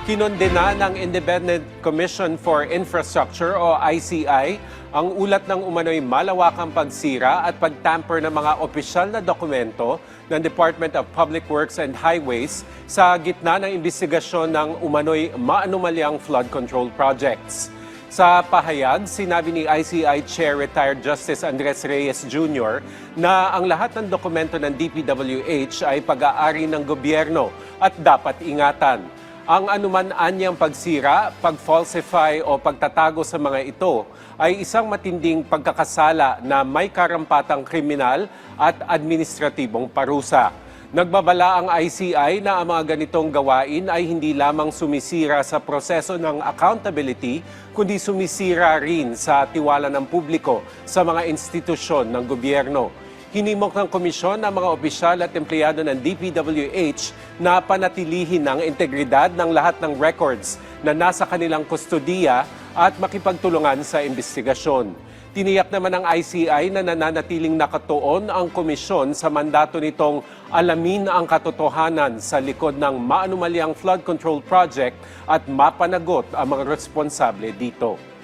Kinondena ng Independent Commission for Infrastructure o ICI ang ulat ng umano'y malawakang pagsira at pagtamper ng mga opisyal na dokumento ng Department of Public Works and Highways sa gitna ng imbestigasyon ng umano'y maanumalyang flood control projects. Sa pahayag, sinabi ni ICI Chair Retired Justice Andres Reyes Jr. na ang lahat ng dokumento ng DPWH ay pag-aari ng gobyerno at dapat ingatan. Ang anuman anyang pagsira, pag-falsify o pagtatago sa mga ito ay isang matinding pagkakasala na may karampatang kriminal at administratibong parusa. Nagbabala ang ICI na ang mga ganitong gawain ay hindi lamang sumisira sa proseso ng accountability, kundi sumisira rin sa tiwala ng publiko sa mga institusyon ng gobyerno. Hinimok ng komisyon ng mga opisyal at empleyado ng DPWH na panatilihin ang integridad ng lahat ng records na nasa kanilang kustodiya at makipagtulungan sa imbestigasyon. Tiniyak naman ng ICI na nananatiling nakatuon ang komisyon sa mandato nitong alamin ang katotohanan sa likod ng maanumalyang flood control project at mapanagot ang mga responsable dito.